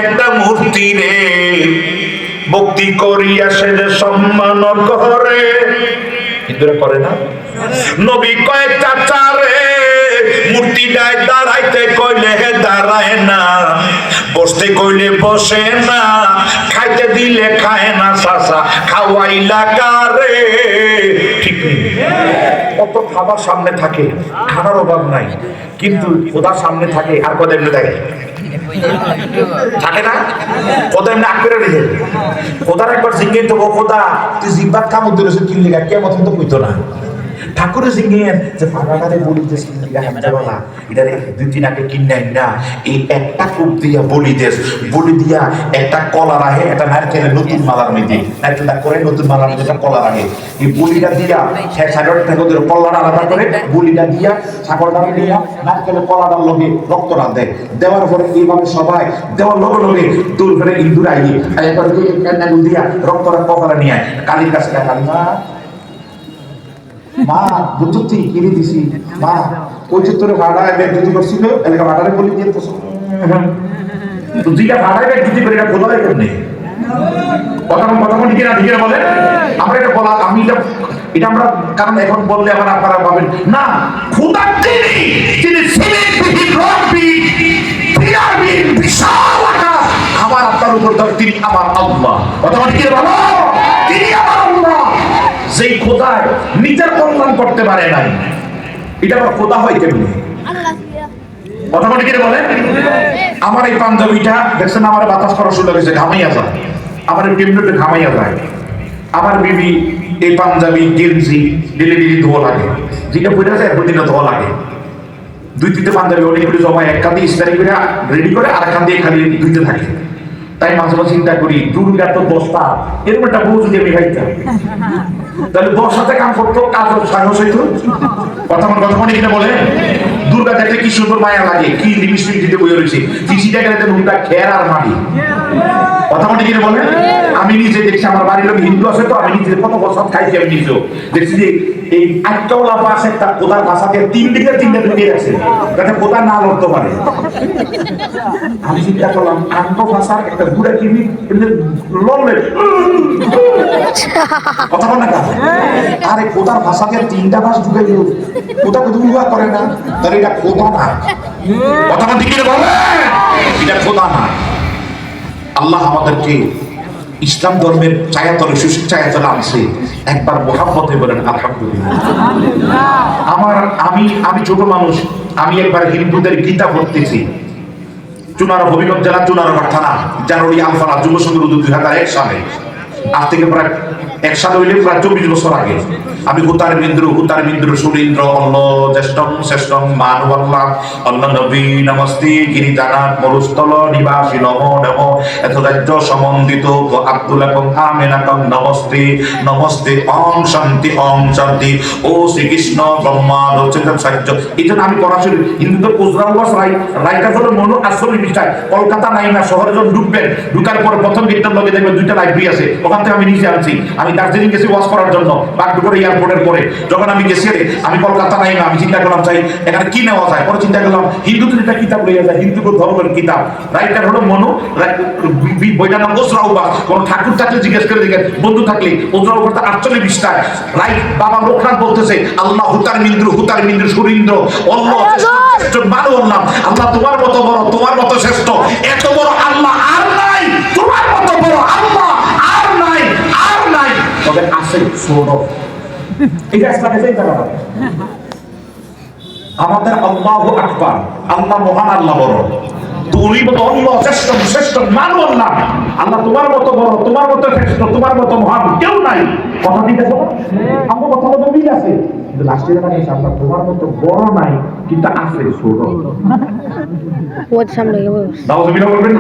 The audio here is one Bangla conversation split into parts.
একটা মূর্তি রে ভক্তি করিয়া সে যে সম্মান করে, হিন্দুরা করে না? নবী কয় চাচা রে মূর্তিটায় দাঁড়াইতে কইলে দাঁড়ায় না, বসতে কইলে বসে না, খাইতে দিলে খায় না, চাচা খাওয়াইলা কারে? ঠিক নেই? কত খাবার সামনে থাকে, খানার অভাব নাই, কিন্তু খোদা সামনে থাকে আর কত এমনি থাকে থাকে না? কত এমনি আঁকড়ে রেখে খোদার একবার জিজ্ঞেস তো খোদা তুই জিব্বাত কামড় দিয়েছে কিনলে কে মতন তো কইতো না। ঠাকুরের জিজ্ঞেস যে ফাঁকাটারে বলিতেছি হামদাওয়ালা এটা দুই দিন আগে কিনাই না, এই একটা কূপ দিয়া বলি দিয়া একটা কলা রাখে, একটা নারকেলের নতুন মালার মেঝে নারকেলটা করে নতুন মালার মেঝে একটা কলা রাখে, এই বলিটা দিয়া সাগর ঠাকুরের কলাটা আলাদা করে বলিটা দিয়া সাগরটা দিয়া নারকেলের কলাটার লগে রক্তটা দেয়, দেওয়ার পরে এইভাবে সবাই দেওয়ার লগে লগে দূর করে ইন্দুর আইয়ে এবার দিয়া রক্তটা কপালে নিয়ে কালীর কাছে কালী মা বুঝছি কিনে দিছি মা ওই চিত্রে ভাড়া এবার যদি করছিল এলাকা ভাড়ারে বলি দিয়ে তো যেটা ভাড়া এবার যদি করে এটা খোলা হয় কেমনে? কথা ঠিক না? ঠিক বলে আমরা এটা বলা আমি এটা আমরা কারণ এখন বললে আবার আপনারা পাবেন না খোদা তিনি ছিলেন বিশাল আকাশ আমার আপনার উপর তিনি আমার আল্লাহ। কথা ঠিক বলো তিনি আমার আল্লাহ, যেই খোদায় নিজের কল্যাণ করতে পারে নাই, এটা আবার খোদা হয় কেমনি? কথা বলে কি বলে? আমার এই পাঞ্জাবিটা দেখছেন আমার বাতাস করা শুরু হয়েছে, ঘামাইয়া যায়, আমার এই টেমটা ঘামাইয়া যায়, আমার বিবি এই পাঞ্জাবি গেঞ্জি ডেলি ধোয়া লাগে, যেটা পড়ে যায় এরপর দিনটা ধোয়া লাগে, দুই তিনটে পাঞ্জাবি অনেকগুলি জমা এক কাঁধে ইস্তারি করে রেডি করে আর এক কাঁধে খালি ধুইতে থাকে। তাই মাঝে মাঝে চিন্তা করি দুর্গা তো বস্তা এরকম একটা বউ যদি আমি খাইতাম তাহলে বর্ষাতে কাম করতো, কাজ সাহস হইতো। কথা মনে কিনা বলে দুর্গা দেখলে কি সুন্দর মায়া লাগে, কি লিপস্টিক দিতে বই রয়েছে, চিঠিটা গেলে দুর্গা খের আর মাটি। কথা মনে কিনা বলে আমি নিজে দেখছি, আমার বাড়ির লোক হিন্দু আছে তো আমি নিজে কত বছর খাইছি, আমি নিজেও দেখছি যে এই আটকাওয়ালা পাশে একটা কোদার ভাষাকে তিনটে ঢুকিয়ে রাখছে যাতে কোদা না লড়তে পারে। আমি চিন্তা করলাম আন্ত ভাষার একটা বুড়া কিনি লড়লে কথা বল না কাজ আরে কোদার ভাষাকে তিনটা ভাষ ঢুকে গেল, কোদা কত উড়া করে না, তাহলে এটা কোদা না। কথা বলতে কি বলে এটা কোদা না। আল্লাহ আমাদেরকে ইসলাম ধর্মের ছায়াতলে সুশীল ছায়াতলে আনছে, একবার মোহাম্মতে বলেন আলহামদুলিল্লাহ। আমি ছোট মানুষ, আমি একবার হিন্দুদের গীতা পড়তেছি, চুনারো হবিগঞ্জ জেলা চুনারোঘাট থানা, জানুয়ারি আলফালা যুব সংঘ 2001 সালে, আজ থেকে প্রায় 1 সাল হইলে প্রায় 24 বছর আগে আমি হুতার বিন্দ্র সুরেন্দ্র অল্ল জ্যেষ্ঠম শ্রেষ্ঠম মানবল্লাম অল্ল নবী নমস্তে গিরিজানাথ মরুস্থল নিবাসী নমো নমো এত রাজ্য সমন্বিত আব্দুল্লাহ আমেনাকম নমস্তে ওম শান্তি ও শ্রীকৃষ্ণ ব্রহ্মা রচিতম সাহায্য। এই জন্য আমি পড়াশোনা হিন্দুদের কোজরাউবাস রাইটা হলো মনো আসল বিষয় কলকাতা নাই না শহরে যখন ঢুকবেন, ঢুকার পর প্রথম গেটটার লগে দেখবেন 2টা লাইব্রেরি আছে, ওখান থেকে আমি নিচে আনছি। আমি দার্জিলিং গেছি ওয়াশ করার জন্য বাগডোগরা এয়ারপোর্টের পরে, যখন আমি গেছি আমি কলকাতা নাই না, আমি চিন্তা করলাম চাই এখানে কি নেওয়া যায়, পরে চিন্তা করলাম হিন্দুদের একটা কিতাব লইয়া যায়, হিন্দু ধর্মের কিতাব, রাইটার হলো মনো, বইটার নাম ওজরাউবাস। কোন ঠাকুর থাকলে জিজ্ঞেস করে দেখেন, বন্ধু থাকলে ওজরাউবাস 48 পৃষ্ঠায় রাইট বাবা লোকনাথ বলতেছে আল্লাহ হুতার মিন্দ্র সুরেন্দ্র অল্লাহ শ্রেষ্ঠ মানবল্লাম, আল্লাহ তোমার মতো বড়, তোমার মতো শ্রেষ্ঠ, এত বড় আল্লাহ আর নাই, তোমার মতো বড় আল্লাহ আর নাই, তবে আছে ছোট। এটা ইসলামে যেই জায়গা আমাদের আল্লাহু আকবার, আল্লাহ মহান, আল্লাহ বড়, তুমি মতো আল্লাহ শ্রেষ্ঠ মানবল্লাহ, আল্লাহ তোমার মতো বড়, তোমার মতো শ্রেষ্ঠ, তোমার মতো মহান কেউ নাই। কথা ঠিক আছে? আমার কথা মতো মিল আছে, কিন্তু লাস্টের মানে আল্লাহ তোমার মতো বড় নাই কিন্তু আছে ছোট। ওর সামনে গিয়ে দাও তুমি বলবেন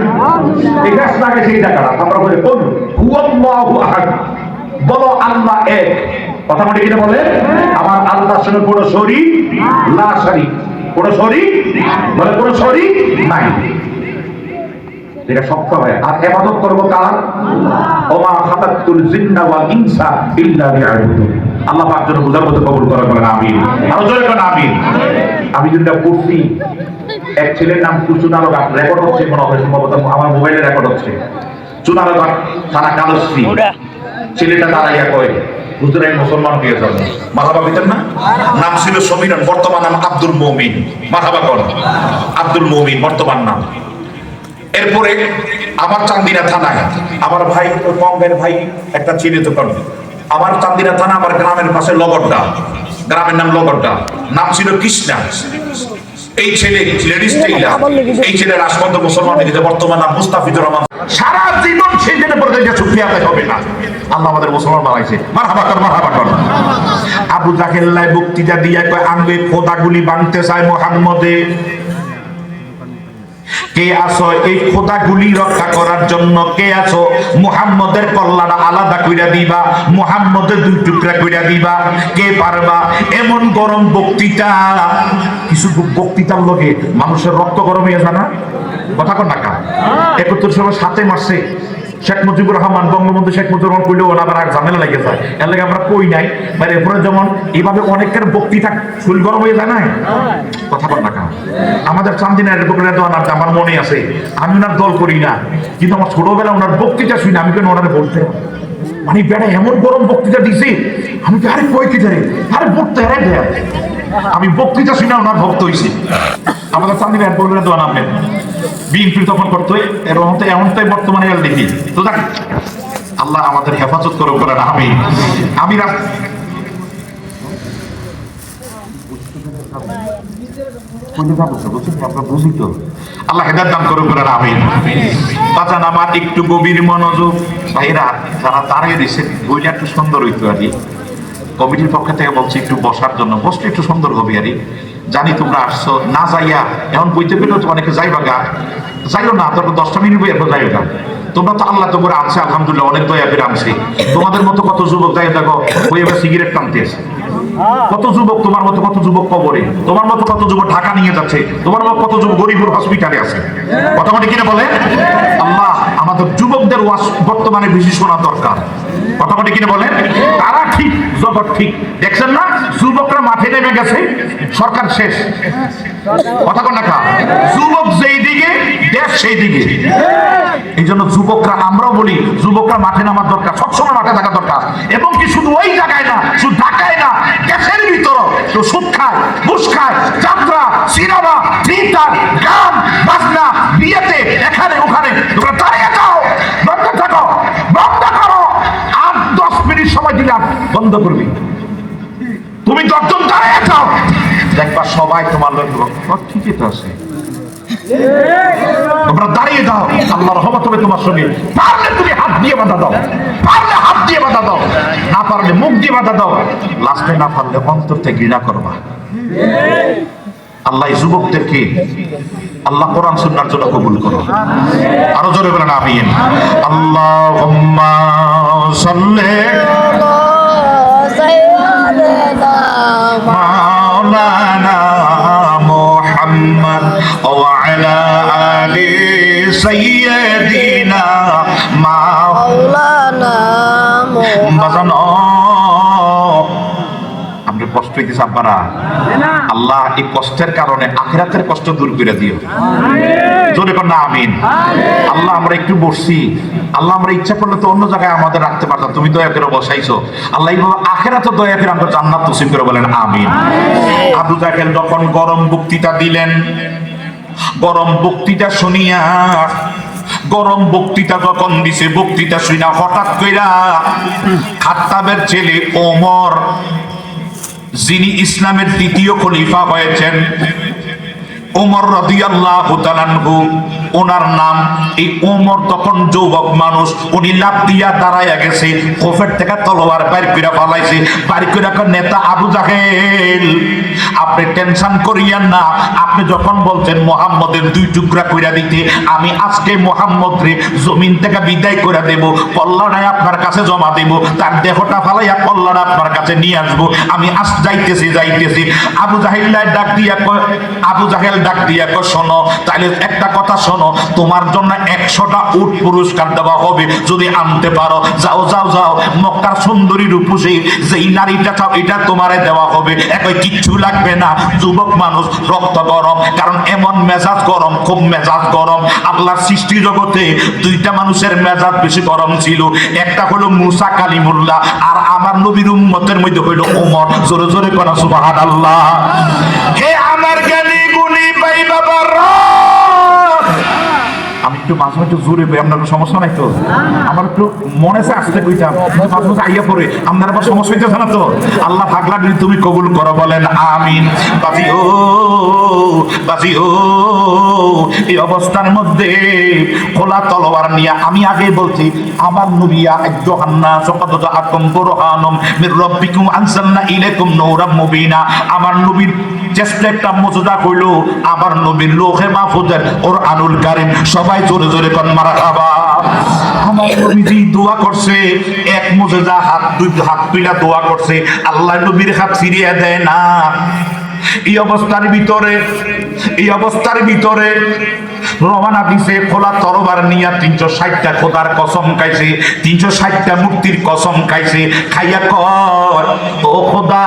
এটা ইসলামে সেই জায়গা আমরা বলি কোন হুয়াল্লাহু আহাদ, বলো আল্লাহ এক। কথা বলে কিনা বলে আমার আল্লাহর সঙ্গে কোনো শরীক না, শরীক কোনো শরীক বলে কোনো শরীক নাই, যেটা শক্ত হয়। আর ইবাদত করব কার? ওমা খালাকতুল জিন্না ওয়াল ইনসা ইল্লা লিয়াবুদুন। আল্লাহ পাক যেন বুঝার মতো কবুল করে বলেন আমিন। আরো জোরে বলেন আমিন। আমি যেটা পড়ছি এক ছেলের নাম চুনারঘাট, রেকর্ড হচ্ছে মনে হয় সম্ভবত আমার মোবাইলে রেকর্ড হচ্ছে। চুনারঘাট থানা কালশ্রী। ছেলেটা দাঁড়াইয়া কয়, হুজুর আমি মুসলমান হয়ে যাব। মারহাবা দিতেন না? নাম ছিল সমীরন, বর্তমান নাম আব্দুল মমিন। মারহাবা কর, আব্দুল মমিন বর্তমান নাম। এরপরে আমার চান্দিনা থানায় আমার ভাই কঙ্গের ভাই একটা ছেলে দোকান, আমার চান্দিনা থানা আমার গ্রামের পাশে লগড্ডা, গ্রামের নাম লগড্ডা, নাম ছিল কৃষ্ণা। এই ছেলে লেডিস টেইলার, এই ছেলে রাজপন্থ মুসলমান হয়ে গেছে, বর্তমান নাম মুস্তাফিজুর রহমান। সারা জীবন সেই জন্য পড়ে যে চুক্তি আদায় হবে না। আল্লাহ আমাদের মুসলমান বানাইছে। মারহাবা কর, মারহাবা কর। আবু জাহেল্লাই বক্তৃতা দিয়া কয় আঙ্গে খোদাগুলি বানতে চায় মুহাম্মদে। কে আছো এই খোদাগুলি রক্ষা করার জন্য? কে আছো মুহাম্মদের কল্লাটা আলাদা কইরা দিবা, মুহাম্মদের দুই টুকরা কইরা দিবা? কে পারবা? এমন গরম বক্তৃতা, কিছু বক্তৃতার লগে মানুষের রক্ত গরম হয়ে যায় না? কথা কন না কা? ৭১ সালে ৭ মার্চে শেখ মুজিবুর রহমান, বঙ্গবন্ধু শেখ মুজিবুর রহমান কইলেও আবার এক ঝামেলা লেগে যায়। এর লাগে আমরা কই নাই, মানে এরপরে যেমন এইভাবে অনেকের বক্তৃতা শরীর গরম হয়ে যায় না? কথা বল না কা? আমাদের চান্দিনার দোয়ানার আমার মনে আছে, আমি ওনার দল করি না, কিন্তু আমার ছোটবেলা ওনার বক্তৃতা শুনি আমি কেন ওনারে বলতে, মানে বেড়া এমন গরম বক্তৃতা দিছি, আমি তো আরে কই কি ধরে আরে বলতে হারাই দেয়। আমি বক্তৃতা শুনে ওনার ভক্ত হয়েছি। আমাদের চান্দিনার দোয়া নামলেন বিএনপি তখন করতো, এমনটাই বর্তমানে দেখি। তো দেখ আল্লাহ আমাদের হেফাজত করে বলেন আমিন। আমি বুঝি তো, আল্লাহ হেদায়েত দান করে বলেন আমিন। বাজান আমার একটু গভীর মনোযোগ, ভাইরা যারা দাঁড়িয়ে দিচ্ছে বইটা একটু সুন্দর হইতো আর কি। কমিটির পক্ষ থেকে বলছি একটু বসার জন্য, বসলে একটু সুন্দর হবে আর কি। জানি তোমরা আসছো না যাইয়া এখন বইতে পেলেও তো অনেকে যাইবা গা, যাইও না, তারপর 10টা মিনিট বই এরপর যাইও না। তোমরা তো আল্লাহ তোমরা আনছে, আলহামদুলিল্লাহ অনেক দয়া করে আনছে। তোমাদের মতো কত যুবক যাই দেখো ওই এবার সিগারেট টানতে আছে, কত যুবক তোমার মতো, কত যুবক কবরে, তোমার মতো কত যুবক ঢাকা নিয়ে যাচ্ছে, তোমার মতো কত যুবক গরিবুর হসপিটালে আছে। কথা মানে কিনা বলে আল্লাহ আমাদের যুবকদের ওয়াজ বর্তমানে বেশি শোনা দরকার। কথা মানে কিনা বলে তারা ঠিক, জগৎ ঠিক। দেখছেন না যুবকরা মাঠে নেমে গেছে, সরকার শেষ। কথা কন না কা? যুবক যেই দিকে দেশ সেই দিকে। এই জন্য যুবকরা, আমরাও বলি যুবকরা মাঠে নামার দরকার, সবসময় মাঠে থাকা দরকার। এবং কি শুধু ওই জায়গায় না, শুধু ঢাকায় না, দেশের ভিতর তো সুদ খায়, ঘুষ খায়, যাত্রা, সিনেমা, থিয়েটার, গান বাজনা, বিয়েতে এখানে ওখানে তোমরা দাঁড়িয়ে যাও, বন্ধ থাকো, বন্ধ করো। 8-10 মিনিট সময় দিলাম, বন্ধ করবি। তুমি 10 জন দাঁড়িয়ে যাও, দেখবা সবাই তোমার লোক ঠিকই তো আছে। তোমরা দাঁড়িয়ে যাও, আল্লাহর রহমত হবে তোমার সঙ্গে। পারলে তুমি হাত দিয়ে বাধা দাও, পারলে হাত দিয়ে বাধা দাও, না পারলে মুখ দিয়ে বাধা দাও, লাস্টে না পারলে অন্তর থেকে ঘৃণা করবা। আল্লাহ এই যুবকদেরকে আল্লাহ কোরআন সুন্নাহর জন্য কবুল করো। আরো জোরে বলেন আমিন। আল্লাহুম্মা সাল্লি মাওলানা মুহাম্মদ ওয়া আলা আলি সাইয়্যিদিনা মাওলানা মুহাম্মদ। আমরা কষ্ট হইতেছে আব্বারা, আল্লাহ এই কষ্টের কারণে আখিরাতের কষ্ট দূর করে দিও। জোরে কর না আমিন। আল্লাহ আমরা একটু বসছি, আল্লাহ আমরা ইচ্ছা করলে তো অন্য জায়গায় আমাদের রাখতে পারতাম, তুমি দয়া করে বসাইছো। আল্লাহ এইভাবে আখিরাতে দয়া করে আমরা জান্নাত নসিব করে বলেন আমিন। আবু জাহেল যখন গরম বক্তৃতা দিলেন, গরম বক্তৃতা শুনিয়া, গরম বক্তৃতা যখন দিছে, বক্তৃতা শুনা হঠাৎ কইরা খাত্তাবের ছেলে ওমর, যিনি ইসলামের দ্বিতীয় খলিফা হয়েছেন, ওমর রাদিয়াল্লাহু তাআলা আনহু, ওনার নাম। এই ওমর তখন যুবক মানুষ, উনি লাফ দিয়া দাঁড়াইয়া গেছে, খোফের থেকে তলোয়ার বাইর করে পালাইছে। বাইর করে নেতা আবু জাহেল, আপনি টেনশন করিয়েন না, আপনি যখন বলছেন মুহাম্মদের 2 টুকরা কইরা দিতে, আমি আজকে মুহাম্মদ রে জমিন থেকে বিদায় করে দেব, কল্লাড়ায় আপনার কাছে জমা দেব, তার দেহটা ফালাইয়া কল্লাড়া আপনার কাছে নিয়ে আসবো। আমি আজ যাইতেছি। আবু জাহেল ডাক দিয়া, আবু জাহেল ডাক দিয়ে শোনো, তাহলে একটা কথা শোনো, তোমার জন্য 100টা উট পুরস্কার দেওয়া হবে যদি আনতে পারো। যাও যাও যাও, মক্কার সুন্দরী রূপসী যেই নারীটা চাও এটা তোমারে দেওয়া হবে। একই কিচ্ছু লাগবে না। যুবক মানুষ, রক্ত গরম, কারণ এমন মেজাজ গরম, খুব মেজাজ গরম। আল্লাহর সৃষ্টি জগতে দুইটা মানুষের মেজাজ বেশি গরম ছিল, একটা হলো মুসা কালিমুল্লাহ, আর আমার নবীর উম্মতের মধ্যে হইল ওমর। জোরে জোরে করা সুবহানাল্লাহ। হে আমার জ্ঞানী গুণী ভাই বাবারা, আমি একটু মাঝে একটু জোরে বই, আপনার সমস্যা নাই তো? আমার একটু মনে আছে আসতে কইতাম, কিন্তু মাঝে মাঝে আইয়া পড়ে, আপনার আবার সমস্যা হইতেছে না তো? আল্লাহ পাগলা যদি তুমি কবুল করো, বলেন আমিন। বাজি ও বাজি ও, এই অবস্থার মধ্যে খোলা তলোয়ার নিয়ে, আমি আগে বলছি আমার নবিয়া আইয়ুহান্না সাকাদাত আকুম বুরহানুম মির রাব্বিকুম আনসালনা ইলাইকুম নূরাম মুবিনা। আমার নবীর চেষ্টা একটা মুজদা কইলো, আমার নবীর লোহে মাহফুজের কুরআনুল কারীম। সবাই জোরে জোরে কোন মারহাবা। আমার নবীজি দোয়া করছে, এক মুজদা হাত তুইলা দোয়া করছে, আল্লাহ নবীর হাত ফিরিয়ে দেয় না। এই অবস্থার ভিতরে রওনা দিছে খোলা তরবার নিয়া। 360টা খোদার কসম খাইছে, 360টা মূর্তির কসম খাইছে। খাইয়া কয়, ও খোদা,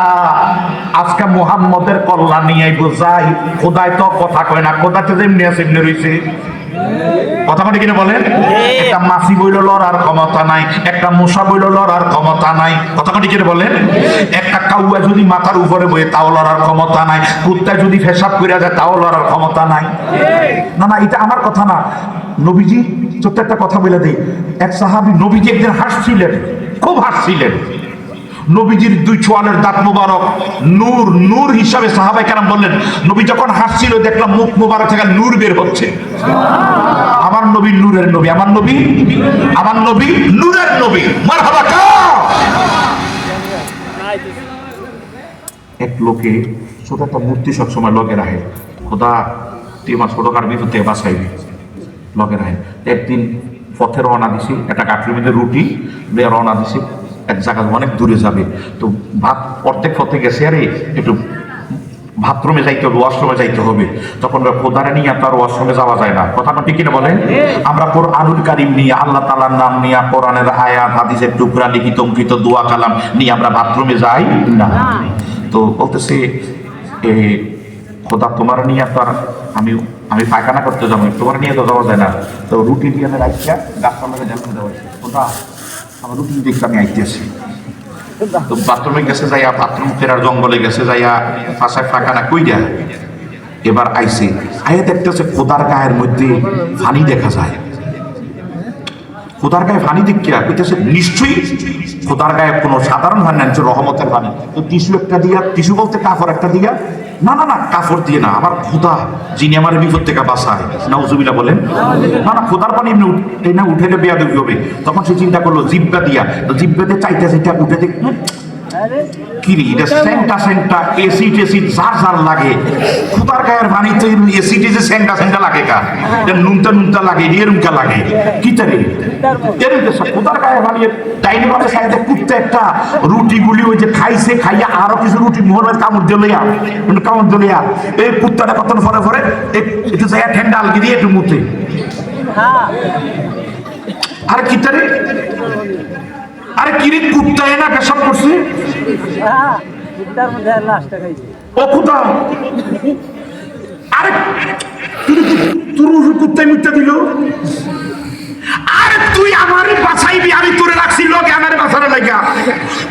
আজকে মুহাম্মদের কল্যাণ নিয়ে বোঝাই। খোদাই তো কথা কয় না, খোদাতে যেমনি আছে এমনি রইছে। কথা মানে কিনা বলেন? একটা মাছি বইল লড়ার ক্ষমতা নাই, একটা মশা বইল লড়ার ক্ষমতা নাই। কথা মানে কিনা বলেন? একটা কাউয়া যদি মাথার উপরে বয়ে তাও লড়ার ক্ষমতা নাই, কুত্তায় যদি পেশাব করে যায় তাও লড়ার ক্ষমতা নাই। না না, এটা আমার কথা না। নবীজি ছোট্ট একটা কথা বলে দেই। এক সাহাবী নবীজি একদিন হাসছিলেন, খুব হাসছিলেন। নবীজির দুই চোয়ালের দাঁত মুবারক নূর নূর হিসাবে সাহাবায়ে কেরাম বললেন, নবী যখন হাসছিল দেখলাম মুখ মুবারক থেকে নূর বের হচ্ছে। আমার নবী নূরের নবী, আমার নবী নূরের নবী। মারহাবা কা। এক লোকে ছোট একটা মূর্তি সবসময় লগে রাখে, খোদা তুই আমার ছোটকার ভিতর থেকে বাঁচাইবি, লগে রাখে। একদিন পথে রওনা দিছি, একটা কাঠের মধ্যে রুটি দিয়ে রওনা দিছি, এক জায়গায় অনেক দূরে যাবে। তো ভাত অর্ধেক পথে গেছে, আরে একটু বাথরুমে যাইতে হবে, ওয়াশরুমে যাইতে হবে। তখন খোদারে নিয়ে তো আর ওয়াশরুমে যাওয়া যায় না। কথাটা ঠিক কিনা বলেন? আমরা কুরআনুল কারীম নিয়ে, আল্লাহ তাআলার নাম নিয়ে, কোরআনের আয়াত হাদিসের টুকরা লিখিত অঙ্কিত দোয়া কালাম নিয়ে আমরা বাথরুমে যাই না। তো বলতেছে, খোদা তোমার নিয়ে তো আর আমি পায়খানা করতে যাবো, তোমার নিয়ে তো যাওয়া যায় না। তো রুটি দিয়ে রাখছিয়া গাছটা লাগে জ্বালানো দেওয়া হয়েছে। খোদা আমার রুটি দেখতে আমি আইতেছি। তো বাথরুমে গেছে যাইয়া, বাথরুম ফেরার জঙ্গলে গেছে যাইয়া পাশায় ফাঁকানা কই দেয়া। এবার আইসে আইয়া দেখতেছে খোদার গায়ের মধ্যে পানি দেখা যায়। খোদার গায়ে পানি দেখিয়া কইতেছে নিশ্চয়ই খোদার গায়ে কোনো সাধারণ পানি না, রহমতের পানি। তো টিস্যু একটা দিয়া, টিস্যু বলতে কাপড় একটা দিয়া, না না না কাপড় দিয়ে না, আমার খোদা যিনি আমার বিপদ থেকে বাঁচায়, নাউজুবিল্লাহ বলেন। না না খোদার পানি এমনি এই না উঠেলে বেয়াদবি হবে। তখন সে চিন্তা করলো জিব্বা দিয়া, তো জিব্বাতে চাইতে উঠে দেখ কিরি এটা সেন্টা এসিড যার লাগে। খোদার গায়ের পানি তো এসিড সেন্টা লাগে, কা নুনটা লাগে, এরুমকা লাগে কি তারে খোদার গায়ের পানি। ডাইনি ভাবে সাইডে কুত্তে একটা রুটি গুলি ওই যে খাইছে, খাইয়া আরো কিছু রুটি মোহরের কামড় দিলিয়া এই কুত্তাটা কত পরে একটু জায়গা ঠান্ডা আলগি দিয়ে একটু মুতে। আরে কি তারে, আরে কিরে কুত্তা না পেশাব করছে, ও কুত্তা, আরে তোর কুত্তায় মুত্তা দিল। আরে তুই আমারে বাঁচাইবি, আমি তোরে রাখছি লোকে আমারে বাঁচানো লাগা।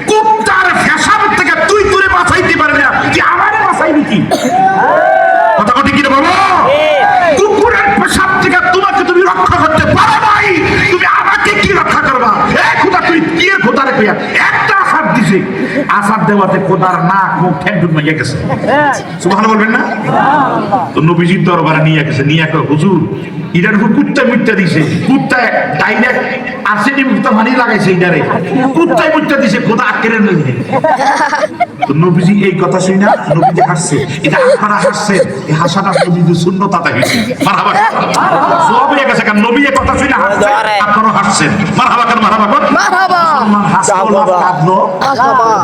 কুত্তার পেশাব থেকে তুই তোরে বাঁচাইতে পারবি না, তুই আমারে বাঁচাইবি কি? কথা কথা কি রে বাবা? কুকুরের পেশাব থেকে তোমাকে তুমি রক্ষা করতে পারো নাই, তুমি আমাকে কি রক্ষা করবা? খোদা তুই কি খোদা রে কইয়া একটা আসাদ দিছে, আসাদ দেওয়াতে খোদার নাক মুখ ঠ্যাং মাইয়া গেছে। সুবহানাল্লাহ বলবেন না? তো নবীজির দরবারে নিয়ে গেছে, নিয়ে কয় হুজুর ইটার উপর কুত্তায় মুত্তা দিছে, কুত্তায় ডাইরেক্ট আর্সেনিক মুক্ত পানি লাগাইছে, ইটারে কুত্তায় মুত্তা দিছে, খোদা আকেরে নিয়ে। তো নবীজি এই কথা শুই না, নবীজি হাসছে। এটা আপনারা হাসছেন, এই হাসাটা নবীজির সুন্নত আদায় হয়েছে। মারহাবা সব হয়ে গেছে, কারণ নবী এই কথা শুই না হাসছে, আপনারা হাসছেন। মারহাবা কেন মারহাবা কর, মুসলমান হাসলো না কাঁদলো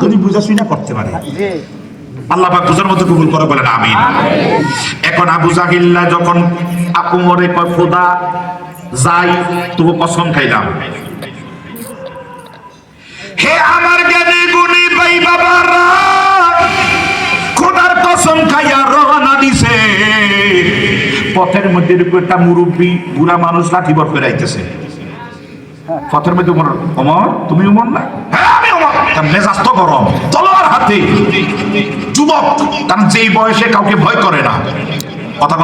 যদি বুঝা শুই না করতে পারে। আল্লাহ পাক বুঝার মতো কবুল করে বলেন আমিন। এখন আবু জাহিল্লা যখন উমরে কয় খোদা যাই তবু কসম খাইলাম, হে আমার জ্ঞানী গুণী ভাই বাবারা, খোদার কসম খাইয়া রওনা দিছে। পথের মধ্যে একটা মুরব্বী বুড়া মানুষ লাঠি বর করে আইতেছে। পথের মধ্যে ওমর তুমি ওমর না? হ্যাঁ আমি ওমর। মেজাজ তো গরম, তলোয়ার হাতে, যুবক, কারণ যেই বয়সে কাউকে ভয় করে না। কথা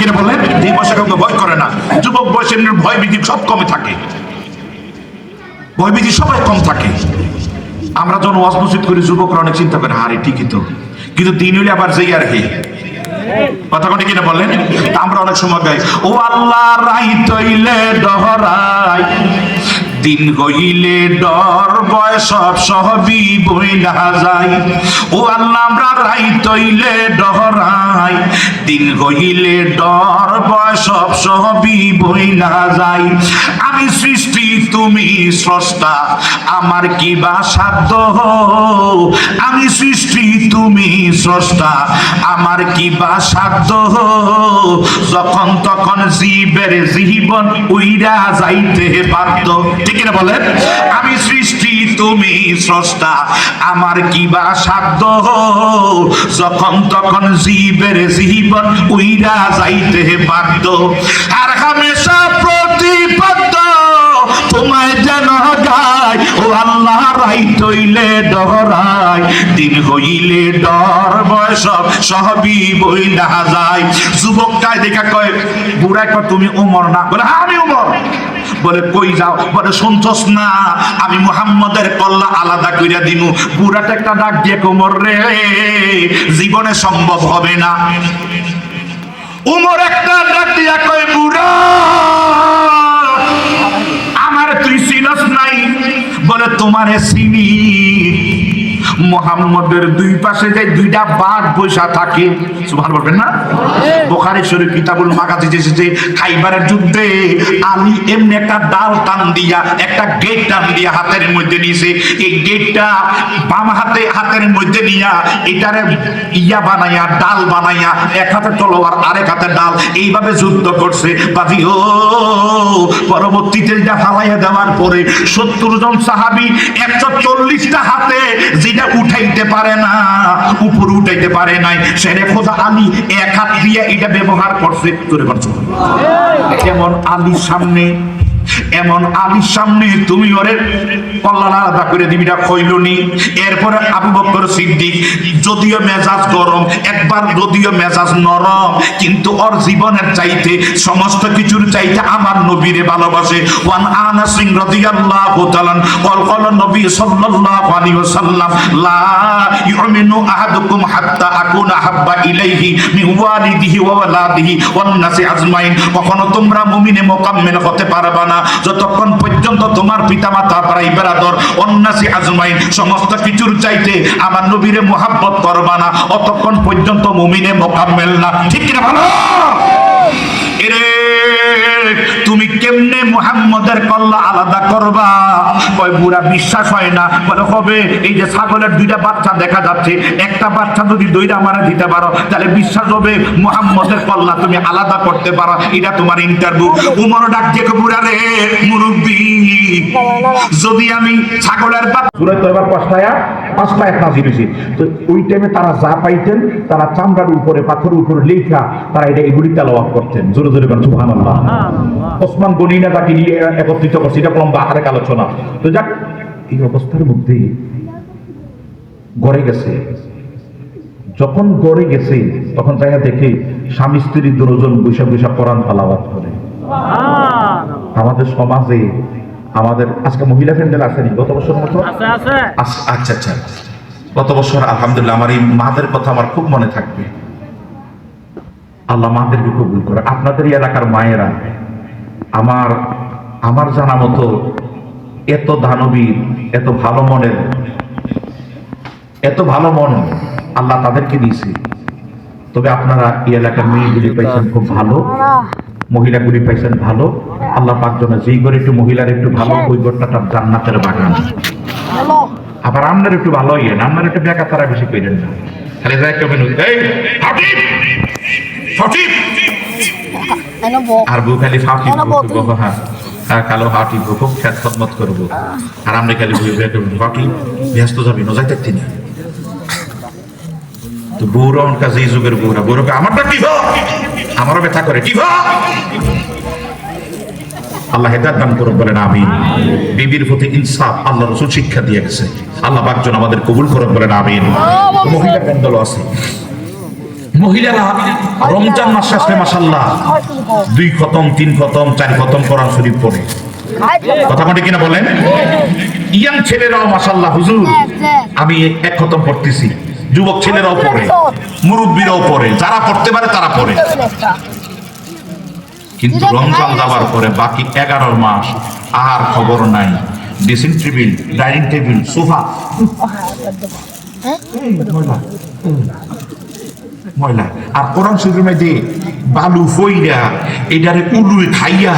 কিনে বললেন, যেই বয়সে কাউকে ভয় করে না, যুবক বয়সের ভয় ভীতি সব কমে থাকে, ভয় ভীতি সবাই কম থাকে। আমরা যখন ওয়াজ নসিহত করি যুবকরা অনেক চিন্তা করে, আরে ঠিকই তো, কিন্তু দিন হইলে আবার যেই আর হে কথা কিনা বললেন। আমরা অনেক সময় গাই, ও আল্লাহ রাই তৈলে ডহরাই, দিন হইলে ডর ভয় সব সহবি বইলা যায়। ও আল্লাহ আমরা রাই তৈলে ডহরাই, দিন হইলে ডর ভয় সব সহবি বইলা যায়। আমি সৃষ্টি তুমি স্রষ্টা, আমার কি বা সাধ্য, আমি সৃষ্টি তুমি স্রষ্টা, আমার কি বা সাধ্য, যখন তখন জীবের জীবন উইরা যাইতে বাধ্য। ঠিক না বলেন? আমি সৃষ্টি তুমি স্রষ্টা, আমার কি বা সাধ্য, যখন তখন জীবের জীবন উইরা যাইতে বাধ্য। আর হামেশা প্রতিপদ তোমায় যেন গায়, ও আল্লাহ রাই তৈলে ডহরাই, দিন হইলে ডর বয়স সহবি বইলা যায়। যুবকটাই দেখা কয়, বুড়াই কয় তুমি ওমর না? বলে হ্যাঁ আমি ওমর। বলে কই যাও? বলে শুনছস না আমি মুহাম্মদের কল্লা আলাদা কইরা দিমু। বুড়াটা একটা ডাক দিয়ে ওমর রে, জীবনে সম্ভব হবে না। ওমর একটা ডাক দিয়া কয়, বুড়া আমার তুই চিনস নাই? বলে তোমারে চিনি। মুহাম্মদের দুই পাশে যে দুইটা বাঘ বৈশা থাকে, সুবহানাল্লাহ বলবেন না? বুখারী শরীফ কিতাবুল মাগাজি এসেছে, খাইবারের যুদ্ধে আলী এমনি একটা ডাল টান দিয়া, একটা গেট টান দিয়া হাতের মধ্যে নিয়েছে। এই গেটটা বাম হাতের মধ্যে নিয়া এটারে ইয়া বানাইয়া, ডাল বানাইয়া, এক হাতে তলোয়ার আরেক হাতে ডাল, এইভাবে যুদ্ধ করছে। বাজি ও পরবর্তীতে এটা ফালাইয়া দেওয়ার পরে 70 জন সাহাবী 140টা হাতে যেটা উঠাইতে পারে না, উপরে উঠাইতে পারে নাই, সেরে খোদা আলী এক হাত দিয়ে এটা ব্যবহার করছে। এমন আলীর সামনে, এমন আলীর সামনে তুমি ওরে কল্যাণ আলাদা করে দিবিটা খইলনি। এরপরে আবু বকর সিদ্দিক, যদিও মেজাজ গরম, একবার যদিও মেজাজ নরম, কিন্তু ওর জীবনের চাইতে, সমস্ত কিছুর চাইতে আমার নবীরে ভালোবাসে। ওয়ান আনাস রাদিয়াল্লাহু তাআলা কল নবী সাল্লাল্লাহু আলাইহি ওয়াসাল্লাম, লা ইউমিনু আহাদুকুম হাত্তা আকুনা হাব্বা ইলাইহি মিন ওয়ালিদিহি ওয়া ওয়ালাদিহি ওয়ান নাসি আজমাইন। কখনো তোমরা মুমিনে মুকাম্মিল হতে পারবে না যতক্ষণ পর্যন্ত তোমার পিতামাতা, ভাই ব্রাদার, অন্নাসি আজমাইন, সমস্ত কিছুর চাইতে আমার নবীরে মুহাব্বত করবা না, অতক্ষণ পর্যন্ত মুমিনে মুকাম্মিল না। ঠিক না ভালো? এরে তুমি কেমনে মুহাম্মদের কল্লা আলাদা করবা? কয় বুড়া বিশ্বাস হয় না। বলে হবে, এই যে ছাগলের দুইটা বাচ্চা দেখা যাচ্ছে, একটা বাচ্চা যদি দুইটা আমারে দিতে পারো তাহলে বিশ্বাস হবে মুহাম্মদের কল্লা তুমি আলাদা করতে পারো, এটা তোমার ইন্টারভিউ। উমর ডাক দিয়ে বুড়া রে মুরব্বি, যদি আমি ছাগলের বাচ্চা সুরায় তওবার 5টা আয়াত নাযিল হইছে, তো ওই টাইমে তারা যা পাইতেন তারা চামড়ার উপরে, পাথরের উপরে লেখা তারা এটা এগুলি তেলাওয়াত করতেন। জোরে জোরে বলেন সুবহানাল্লাহ। ওসমান গনি না তাকে নিয়ে একত্রিত করছে, এটা লম্বা আরেক আলোচনা। তো যাক, এই অবস্থার মধ্যে গড়ে গেছে, যখন গড়ে গেছে তখন জায়গা দেখে স্বামী স্ত্রী দুজন বৈশাখ কোরআন তেলাওয়াত করে। আমাদের সমাজে, আমাদের আজকে মহিলা প্যান্ডেল আসেনি গত বছর মতো? আচ্ছা আচ্ছা, গত বছর আলহামদুলিল্লাহ। আমার এই মাদের কথা আমার খুব মনে থাকবে। আল্লাহ মাদেরকে কবুল করে। আপনাদের এলাকার মায়েরা, আমার জানা মতো এত দানবীর, এত ভালো মনের, এত ভালো মন আল্লাহ তাদেরকে দিয়েছে। তবে আপনারা এই এলাকার মেয়েগুলি পাইছেন খুব ভালো, মহিলাগুলি পাইছেন ভালো। আল্লাহ পাক যেন যেই ঘরে একটু মহিলার একটু ভালো, ওই ঘরটা তার জান্নাতের বাগান। আবার আপনার একটু ভালো ইয়ে, আপনার একটু বেকা তারা বেশি করেন না। খালি যায় কেমন এই হাবিব সঠিক Ano po? আর বউ খালি ফাঁকি হ্যাঁ কালো হাঁটি খুব খ্যাত খতমত করবো আর আমরা খালি ফাঁকি ব্যস্ত যাবি না যাইতে তিনি তো বউরা কাছে এই যুগের বউরা আমারটা কি আমারও ব্যথা করে কি আল্লাহ হেদায়েত দান করুন বলেন আমিন। বিবির প্রতি ইনসাফ আল্লাহ রাসূল শিক্ষা দিয়ে গেছে, আল্লাহ পাকজন আমাদের কবুল করুন বলেন আমিন। মহিলা প্যান্ডেল আছে, মহিলারা রমজান মাস আসলে মাশাআল্লাহ 2 খতম 3 খতম 4 খতম কোরআন শরীফ পড়ে, কথা বলে কিনা বলেন। ইয়াং ছেলেরাও মাশাআল্লাহ হুজুর আমি 1 খতম পড়তেছি, যুবক ছেলেরাও পড়ে, মুরব্বীরাও পড়ে, যারা পড়তে পারে তারা পড়ে। কিন্তু রমজান যাবার পরে বাকি 11 মাস আর খবর নাই। Dressing table, dining table, sofa ময়লা, আর কোরআন শরীফের মধ্যে বালু ফইরা এটারে উলুয়ে খাইয়া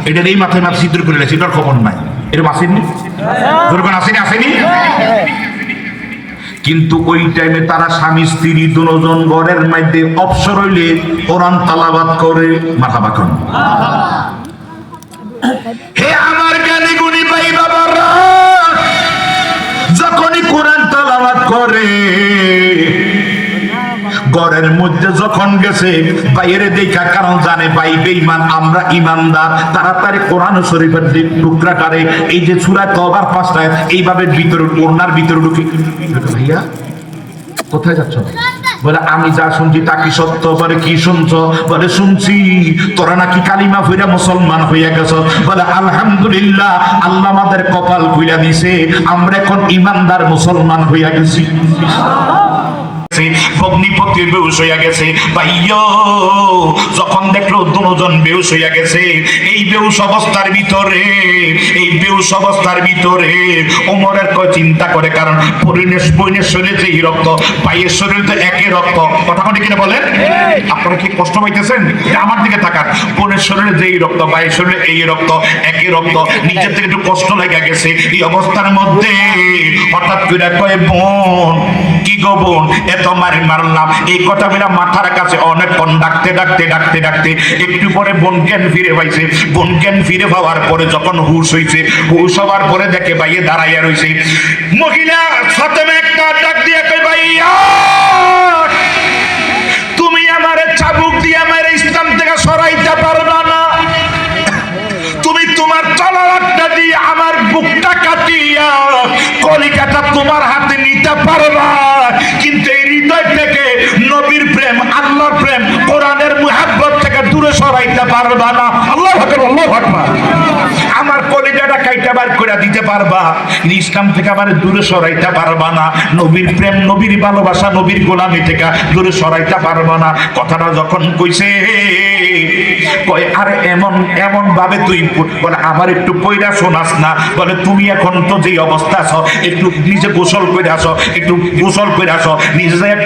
এটার এই মাথায় মাথা ছিদ্র করে লেছে, এটার খবর নাই। এরকম আসেনি? যেরকম আসেনি? কিন্তু ওই টাইমে তারা স্বামী স্ত্রী দুজন ঘরের মধ্যে অবসর হইলে কোরআন তালাবাত করে মারহাবা করুন। হে আমার জ্ঞানী গুণী ভাই বাবারা, যখনই কোরআন তালাবাত করে ঘরের মধ্যে যখন গেছে বাইরে দেখা, কারণ জানে ভাই বেঈমান আমরা ইমানদার, তাড়াতাড়ি কোরআন শরীফের টুকরাটারে এই যে সূরা তওবার 5টায় এইভাবে ভিতরে ওড়নার ভিতরে ঢুকে, ভাইয়া কোথায় যাচ্ছ? বলে আমি যা শুনছি তা কি সত্য? বলে কি শুনছো? বলে শুনছি তোরা নাকি কালিমা ফিরা মুসলমান হইয়া গেছ। বলে আলহামদুলিল্লাহ, আল্লাহ আমাদের কপাল খুইলা দিছে, আমরা এখন ইমানদার মুসলমান হইয়া গেছি। ভগ্নিপতি বেহুশ হইয়া গেছে, ভাইয়ো যখন দেখলো দুজন বেহুশ হইয়া গেছে, এই বেহুশ অবস্থার ভিতরে ওমরের কয় চিন্তা করে, কারণ বোনের শরীরে যে রক্ত, ভাইয়ের শরীরে তো একই রক্ত, কথা কোন কিনা বলেন? আপনারা কি কষ্ট পাইতেছেন? আমার দিকে তাকান, বোনের শরীরে যেই রক্ত, ভাইয়ের শরীরে এই রক্ত, একই রক্ত, নিজের থেকে একটু কষ্ট লাগা গেছে। এই অবস্থার মধ্যে হঠাৎ করে কয়, বোন কি গো বোন, এত মারলাম, এই কথা বলে মাথার কাছে অনেকক্ষণ ডাকতে একটু পরে বোন জ্ঞান ফিরে পাইছে। বোন জ্ঞান ফিরে পাওয়ার পরে যখন হুশ হইছে, হুশ হওয়ার পরে দেখে ভাইয়ে দাঁড়াইয়া রইছে। মহিলা ফাতেমা একটা ডাক দিয়ে কই, ভাইয়া তুমি আমারে চাবুক দিয়ে আমার ইসলাম থেকে সরাইতে পারবা না, তুমি তোমার তলোয়ারটা দিয়ে আমার বুকটা কাটিয়া কলিকাটা তোমার হাতে নিতে পারবা, কিন্তু এই হৃদয় থেকে নবীর প্রেম, আল্লাহর প্রেম, কোরআনের মুহাব্বত থেকে দূরে সরাইতে পারবা না। আল্লাহু আকবার, আল্লাহু আকবার। আমার কলিজাটা কাইটা বার করে দিতে পারবা, ইসলাম থেকে আবার দূরে সরাইতে পারবা না। নবীর প্রেম, নবীর ভালোবাসা, নবীর গোলামি থেকে দূরে সরাইতে পারবা না। কথাটা যখন কইছে, কয় আরে এমন ভাবে তুই বলে আমার একটু পয়রা শোনাস না? বলে তুমি এখন তো যে অবস্থা আছো, একটু নিজে গোসল করে আসো, একটু গোসল করে আসো, নিজে যায়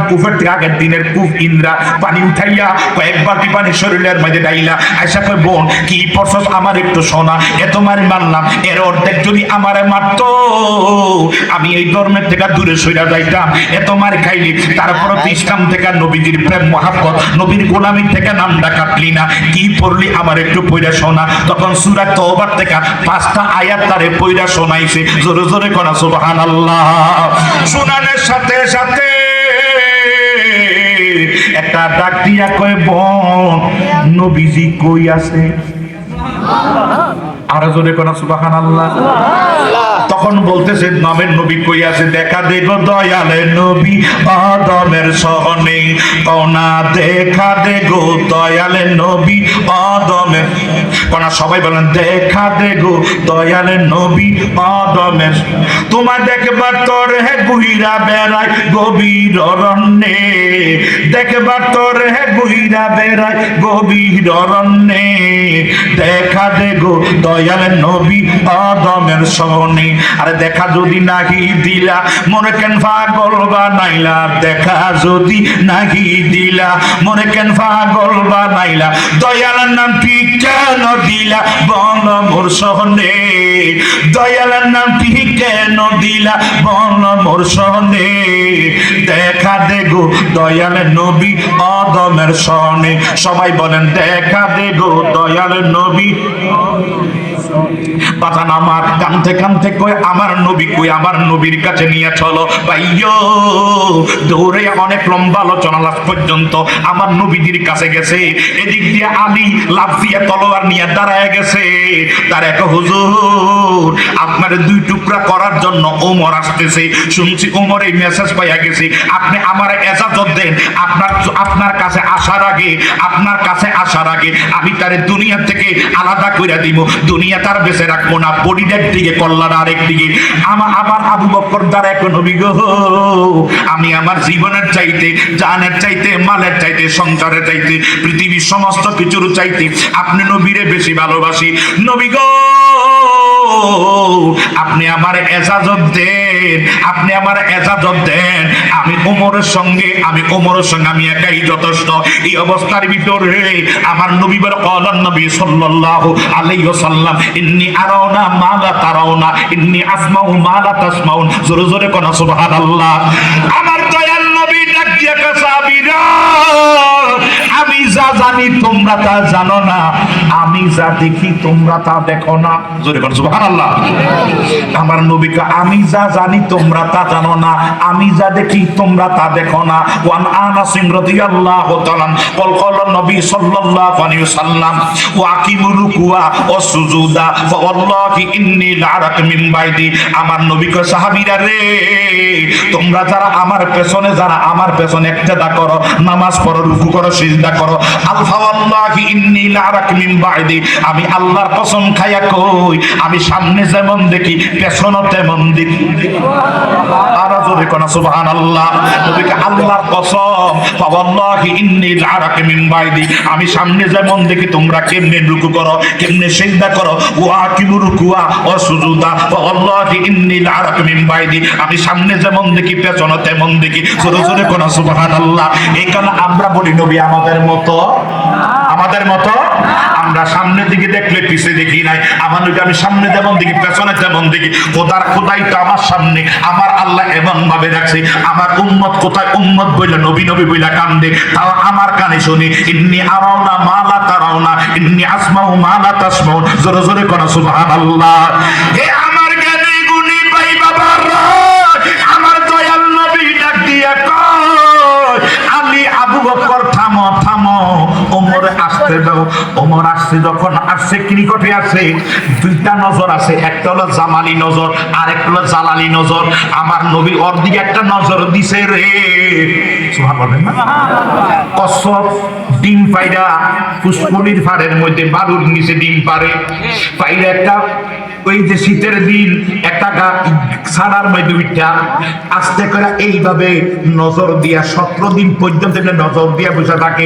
কুফের থেকে আগের দিনের কুফ ইন্দ্রা পানি উঠাইয়া কয়েক বালতি পানি শরীরের মাঝে ডাইলা আয়সা কয়, বোন কি পরশস আমার একটু শোনা, এত মারলাম, এর অর্ধেক যদি আমারে মারতো আমি এই ধর্মের থেকে দূরে সইরা যাইতাম। এত মার খাইলি, তারপর ইসলাম থেকে নবীজির প্রেম মহাব্বত, নবীর গোলামি থেকে নামটা কাটলি না, কি পড়লি আমার একটু পয়রা শোনা। তখন সূরা তওবার থেকে 5টা আয়াত তারে পয়রা শোনাইছে। জোরে জোরে কোনা সুবহানাল্লাহ। শোনানোর সাথে সাথে একটা ডাক দিয়া কয়, বোন নবীজি কই আছে? আর জোরে কোনা সুবহানাল্লাহ। তখন বলতেছে নামের নবী কই আছে? দেখা দেখো দয়ালে নবী আদমের সহনে, কোনা দেখা দেখো দয়ালে নবী আদমের, কোনা সবাই বলেন দেখা দেখো দয়ালে নবী আদমের। তোমার দেখবার তোর হে গুইরা বেড়ায় গভীর অরণ্যে, দেখবার তোর হে গুইরা বেড়ায় গভীর অরণ্যে, দেখা দেখো দয়ালে নবী আদমের সহনে। আরে দেখা যদি নাহি দিলা মনে কেন পাগল বানাইলা, দেখা যদি নাহি দিলা মনে কেন পাগল বানাইলা, দয়াল নামটি কেন দিলা বল মোর সহনে, দয়াল নামটি কেন দিলা বল মোর সহনে, দেখা দেগো দয়াল নবী আদমের সনে, সবাই বলেন দেখা দেগো দয়াল নবী। বাজান আমার কানতে কানতে কই আমার নবী কই, আমার নবীর কাছে নিয়ে চলো ভাইয়ো। দৌড়ে অনেক লম্বা আলোচনা লাস্ট পর্যন্ত আমার নবীজির কাছে গেছে। এদিক দিয়ে আলী লাফিয়া তলোয়ার নিয়ে দাঁড়ায় গেছে। তার এক হুজুর আপনার দুই টুকরা করার জন্য ওমর আসতেছে। শুনছি ওমর এই মেসেজ পাইয়া গেছে, আপনি আমার এজাজত দেন, আপনার কাছে আসার আগে, আপনার কাছে আসার আগে আমি তারে দুনিয়া থেকে আলাদা করে দিব। দুনিয়া তার বেঁচে রাখবো না, বডির একদিকে কল্যাণ আরেক দিকে। আমার আবু বকর দ্বারা এক নবী গো, আমি আমার জীবনের চাইতে, জানের চাইতে, মালের চাইতে, সংসারের চাইতে, পৃথিবীর সমস্ত কিছুর চাইতে আপনি নবীরে বেশি ভালোবাসি। নবী গো আপনি আমার এজাজত দেন, আপনি আমার এজাজত দেন। আমি ওমরের সঙ্গে আমি একাই যথেষ্ট। এই অবস্থার ভিতরে আমার নবী বলে ক্বালান নবী সাল্লাল্লাহু আলাইহি ওয়াসাল্লাম ইন্নী আরাউনা মা লা তারাউনা ইন্নী আসমাউ মা লা তাসমাউন। জোরে জোরে কোন সুবহানাল্লাহ। আমার দয়াল নবী ডাক দিয়া কে সাহাবীরা, আমি যা জানি তোমরা তা জানো না, আমি যা দেখি তোমরা তা দেখো না। জোরে কোন সুবহানাল্লাহ। আমার নবীকে আমি যা জানি তোমরা তা জানো না, আমি যা দেখি তোমরা তা দেখো না। ওয়ান আনাস রাদিয়াল্লাহু তাআলা ক্বালা নবী সাল্লাল্লাহু আলাইহি ওয়াসাল্লাম ওয়া আকিমুর রুকুআ ওয়া সুজুদা ওয়াল্লাহি ইন্নী লারাক মিন বাইদি। আমার নবীকে সাহাবীরা রে, তোমরা যারা আমার পেছনে ইক্তেদা করো, নামাজ পড়ো, রুকু করো, সিজদা করো, আলফা ওয়াল্লাহি ইন্নী লারাক মিন বাইদি। আমি আল্লাহর কসম খায়া কই, আমি সামনে যেমন দেখি পেছনে তেমন দেখি। আর জোরে কোন সুবহানাল্লাহ। নবীকে আল্লাহর কসম ওয়াল্লাহি ইন্নী লারাক মিন বাইদি, আমি সামনে যেমন দেখি তোমরা কেমনে রুকু করো, কেমনে সিজদা করো, ওয়া আকিমু রুকুআ ওয়া সুজুদা ওয়াল্লাহি ইন্নী লারাক মিন বাইদি, আমি সামনে যেমন দেখি পেছনে তেমন দেখি। জোরে জোরে কোন সুবহানাল্লাহ। এই কারণে আমরা বলি নবী আমাদের মতো আমরা সামনে দিকে দেখলে পিছে দেখি নাই। আমার নবী আমি সামনে যেমন দেখি পেছনে তেমন দেখি। খোদাই তো আমার সামনে, আমার আল্লাহ এমন ভাবে রাখছে, আমার উম্মত কোথায় উম্মত বইলা নবী নবী বইলা কান্দে, তাও আমার কানে শুনি ইন্নী আরাউনা মা লা তারাউনা ইন্নী আসমাউ মা লা তাসমাউন। জোরে জোরে কোন সুবহানাল্লাহ। হে আমার জ্ঞানী গুণী ভাই বাবারা, আমার দয়াল নবী ডাক দিয়া কয় আলী আবু বকর থামো থামো, ওমর আসতে দাও। ওমর আসছে, যখন আসছে নিকটে আসছে, দুইটা নজর আছে, একটা হলো জামালি নজর আর একটা হলো জালালি নজর। আমার নবী ওর দিকে একটা নজর দিছে রে, সুবহানাল্লাহ। কসব ডিম পাইরা পুষ্পনির ফাড়ের মধ্যে বালুর নিচে ডিম পাইরা একটা ওই যে শীতের দিন একটা ছাড়ার মধ্যে উঠা আস্তে করে এইভাবে নজর দিয়া 17 দিন পর্যন্ত নজর দিয়া বসে থাকে।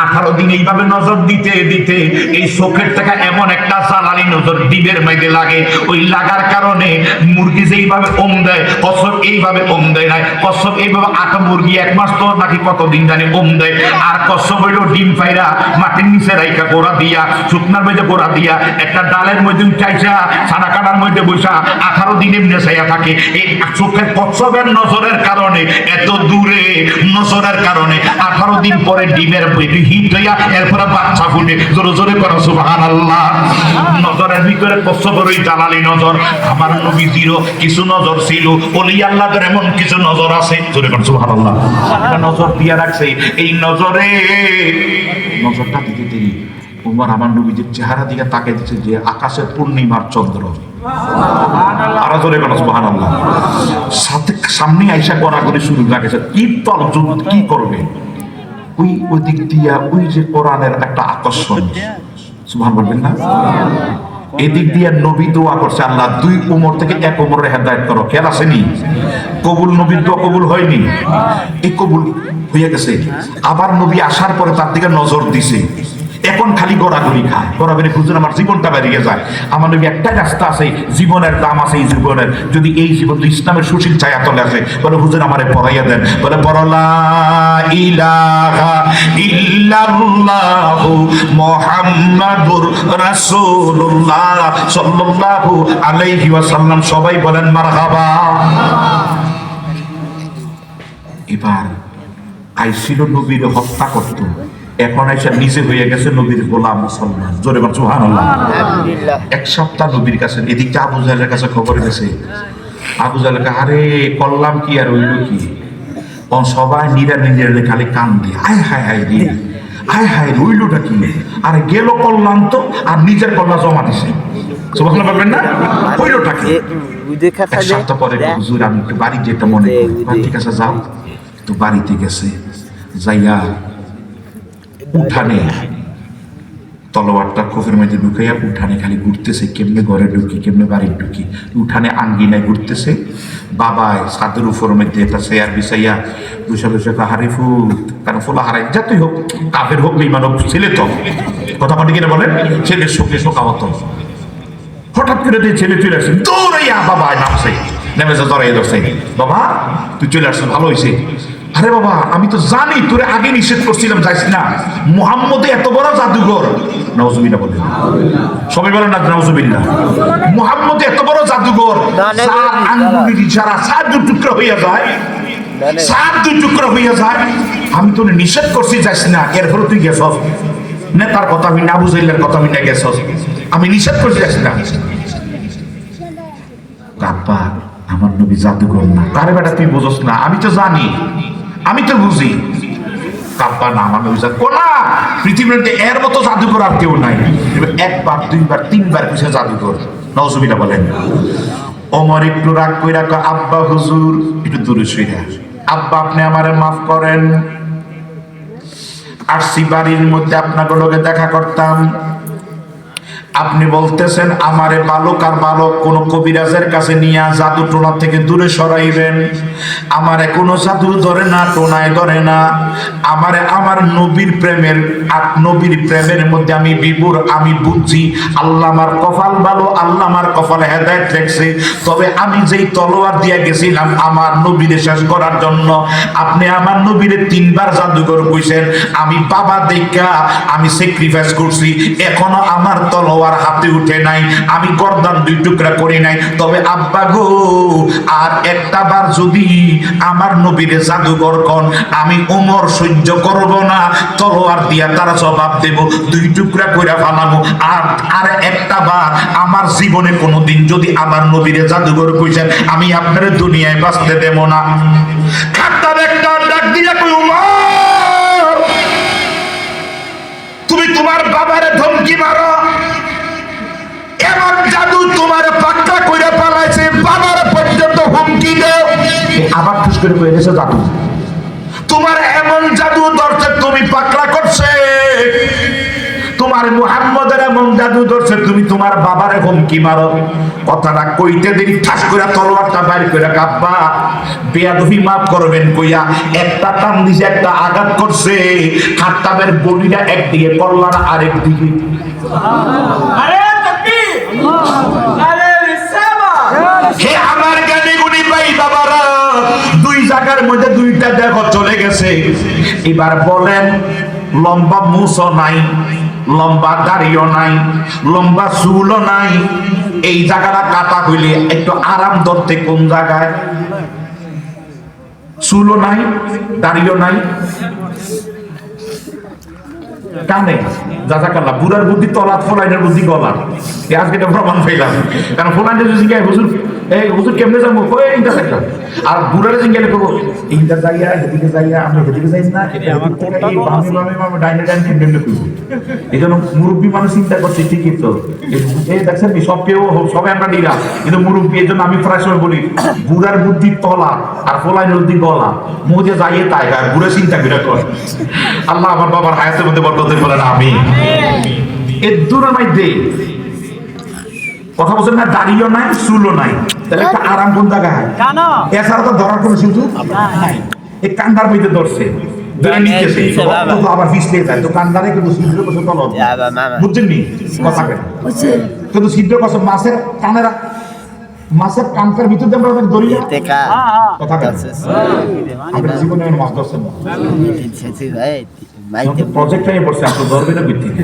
18 দিন এইভাবে নজর দিতে দিতে এই চোখের থেকে এমন একটা জ্বালানি নজর ডিমের মধ্যে লাগে। ওই লাগার কারণে মুরগি যেইভাবে দেয়, কচ্ছপ এইভাবে দেয় না। কচ্ছপ এইভাবে 8 মুরগি 1 মাস তো নাকি কতদিন জানি দেয়। আর কচ্ছপ হইল ডিম পাইরা মাটির নিচে রাইখা গোড়া দিয়া, শুকনার মধ্যে গোড়া দিয়া একটা ডালের মধ্যে উঠাইছা সাদা কাটার মধ্যে বসা 18 দিনে নেশাইয়া থাকে। এই চোখের কচ্ছপের নজরের কারণে, এত দূরে নজরের কারণে 18 দিন পরে ডিমের হিট হইয়া এরপরে বাচ্চা ফুটে। জোরে জোরে করো সুবহানাল্লাহ। নজরের ভিতরে কচ্ছপের ওই জালালি নজর। আমার নবীজিরও কিছু নজর ছিল, ওলি আল্লাহদের এমন কিছু নজর আছে। জোরে করো সুবহানাল্লাহ। একটা নজর দিয়া রাখছে, এই নজরটা দিতে দেরি ওমর আমার নবীজির চেহারা দিকে তাকিয়ে দিচ্ছে যে আকাশের পূর্ণিমার চন্দ্র। আরো জোরে বলো সুবহানাল্লাহ। সামনে আইসা গড়াগড়ি শুরু লাগেছে, কি করবে? ওই দিক দিয়া ওই যে কোরআনের একটা আকর্ষণ, সুবহান বলবেন না? এদিক দিয়ে নবী দোয়া করছে, আল্লাহ 2 উমর থেকে 1 উমরের হেদায়েত করো। খেয়াল আসেনি? কবুল, নবীর দোয়া কবুল হয়নি, এই কবুল হয়ে গেছে। আবার নবী আসার পরে তার দিকে নজর দিছে, এখন খালি গড়াগড়ি খায়, গড়াগড়ি হুজুর আমার জীবনটা বেরিয়ে যায়। আমার নবী একটাই রাস্তা আছে, জীবনের দাম আছে এই জীবনের, যদি এই জীবন ইসলামের সুশীল ছায়া তলে আসে, বলে হুজুর আমারে পড়াইয়া দেন, বলে পড়লা ইলাহা ইল্লাল্লাহু মুহাম্মাদুর রাসূলুল্লাহ সাল্লাল্লাহু আলাইহি ওয়াসাল্লাম। সবাই বলেন মারহাবা। এবার আইছিল নবীর হত্যা করত, এখন এসে নিজে হয়ে গেছে নবীর গোলাম মুসলমান। জোরে বল সুবহানাল্লাহ। এক সপ্তাহ নবীর কাছে, এদিকটা আবু জাহেলের কাছে খবর গেছে। আবু জাহেলকে আরে করলাম কি আর হইল কি, সবাই নিরা খালি কান দিয়ে আয় হায় হায় রে, আয় হায় রইলটা কি, আরে গেল করলাম তো, আর নিজের কল্লা জমা দিছে। সুবহানাল্লাহ বলবেন না, হইলটা কি। এক সপ্তাহ পরে হুজুর আমি একটু বাড়ি যেতে মনে করি, ঠিক আছে যাও। তো বাড়িতে গেছে, যাইয়া উঠানে তলোয়ারটা খোফের মধ্যে ঢুকাইয়া উঠানে খালি ঘুরতেছে, কেমনে ঘরে ঢুকি কেমনে বাড়ি ঢুকি, উঠানে আঙ্গিনায় ঘুরতেছে। বাবায় ছাদের উপর মধ্যে একটা চেয়ার বিছাইয়া বসে বসে হারি ফুট, কারণ ফোলা হারাই যাতেই হোক, কাফের হোক বেঈমান হোক, ছেলে তো কথা পাঠি কিনা বলেন, ছেলের শোকে শোকাহত। হঠাৎ করে দিয়ে ছেলে চলে আসছে, দৌড়াইয়া বাবা নামছে, নেমেছে জড়াই ধরছে, বাবা তুই চলে আসছিস ভালো হয়েছে। আরে বাবা আমি তো জানি তোরে আগে নিষেধ করছিলাম যাইস না, মুহাম্মদে এত বড় জাদুঘর। নাউজুবিল্লাহ বলেন, সবাই বলেন না নাউজুবিল্লাহ। মুহাম্মদে এত বড় জাদুঘর, চার আঙ্গুলের ইশারা চার দু টুকরা হইয়া যায়, চার দু টুকরা হইয়া যায়। আমি তোরে নিষেধ করছি যাইস না, এরপরে তুই গেছস। নেতার কথা আমি না, বুঝাইলের কথা আমি না, গেছস। আমি নিষেধ করছি যাইস না। কাব্বা আমার নবী জাদুঘর না। কারে বেটা তুই বুঝস না, আমি তো জানি, আমি তো বুঝি। কাব্বা না, আমার নবী কোনা পৃথিবীর এর মতো জাদুঘর আর কেউ নাই। একবার দুইবার তিনবার কিছু জাদুঘর। নাউজুবিল্লাহ বলেন। ওমর একটু রাগ কইরা কয়, আব্বা হুজুর একটু দূরে সইরা, আব্বা আপনি আমারে মাফ করেন, আসছি বাড়ির মধ্যে আপনাকে লোকে দেখা করতাম, আপনি বলতেছেন আমারে বালক আর বালক কোন কবিরাজের কাছে নিয়ে জাদু টোনা থেকে দূরে সরাইবেন। আমারে কোনো জাদু ধরে না, টোনায় ধরে না, আমারে আমার নবীর প্রেমের নবীর প্রেমের মধ্যে আমি বিভোর। আমি বুঝছি আল্লাহ আমার কপাল ভালো, আল্লাহ আমার কপালে হেদায়েত রেখেছে। তবে আমি যেই তলোয়ার দিয়ে গেছিলাম আমার নবীরে শেষ করার জন্য, আপনি আমার নবীরে তিনবার জাদুঘর কইছেন, আমি বাবা দেখা আমি স্যাক্রিফাইস করছি, এখনো আমার তলোয়ার হাতে উঠে নাই, আমি গর্দান দুই টুকরা করি নাই। তবে আব্বা গো আর একটা বার যদি আমার নবীরে জাদুঘর কন, আমি ওমর সহ্য করব না, তলোয়ার দিয়া তারা জবাব দেব, দুই টুকরা কইরা ফালাবো। আর একটা বার আমার জীবনে কোনোদিন যদি আমার নবীরে জাদুঘর কইছেন, আমি আপনার দুনিয়ায় বাঁচতে দেব না। খাতার একটা ডাক দিয়া কই, ওমর তুমি তোমার বাবারে ধমকি মারো, এমন জাদু তোমার পাক্কা কইরা পালাইছে, বাবার পর্যন্ত হুমকি দাও। আবার খুশ করে কই এসে জাদু, তোমার এমন জাদু ধরছে তুমি পাকড়া করছে, তোমার মুহাম্মদের এমন জাদু ধরছে তুমি তোমার বাবারে হুমকি মারো। কথাটা কইতে দেরি ঠাস করে তলোয়ারটা বাইর করে কাব্বা বেয়াদবি মাফ করবেন কইয়া একটা টান দিছে, একটা আঘাত করছে, খাত্তাবের বডিটা একদিকে, কল্লাটা আরেক দিকে। হে আমার জ্ঞানী গুণী ভাই বাবারা, দুই জায়গার মধ্যে দুইটা দেখো চলে গেছে। এবার বলেন লম্বা মুছও নাই, লম্বা দাড়িও নাই, লম্বা চুলও নাই, এই জায়গাটা কাটা হইলে একটু আরাম ধরতে কোন জায়গায়? চুলও নাই, দাড়িও নাই, কানে জাজাকাল্লাহ। বুড়ার বুদ্ধি তলাত, ফোলাইনের বুদ্ধি গলার। আজকে এটা প্রমাণ পাইলাম, কারণ ফোলাইনের যদি জিজ্ঞাসা হুজুর এই হুজুর কেমনে যাবো, এইটা একটা। আর বুড়ারে জিজ্ঞাসা করবো এইটা যাইয়া এদিকে যাইয়া আমরা এদিকে যাই না, ডাইনে ডাইনে কেমনে করবো। এই জন্য মুরব্বী মানুষ চিন্তা করছে ঠিকই তো, এই দেখছেন সব কেউ সবাই আমরা নিরা, কিন্তু মুরব্বী। এই জন্য আমি প্রায় সময় বলি বুড়ার বুদ্ধি তলা আর ফোলাইনের বুদ্ধি গলা, মুজে যাইয়ে তাই আর বুড়ে চিন্তা করে কর। আল্লাহ আমার বাবার হায়াতের মধ্যে বরকত বলেন আমি। এর দূরের মধ্যে কথা বলছেন না, দাড়িও নাই, চুলও নাই, তাহলে একটা আরাম কোন জায়গায়? এছাড়া তো ধরার কোনো সুযোগ নাই। এই কান্দার মধ্যে ধরছে, ধরে নিতেছে রক্ত তো আবার পিছলে যায় তো কান্দারে কিন্তু ছিদ্র কষে তলব বুঝছেন নি কথা কিন্তু ছিদ্র কষে মাছের কানকার ভিতর দিয়ে আমরা ধরি না কথা আপনার জীবনে মাছ ধরছেন না প্রজেক্টটাই পড়ছে আপনি ধরবেন ভিত্তিতে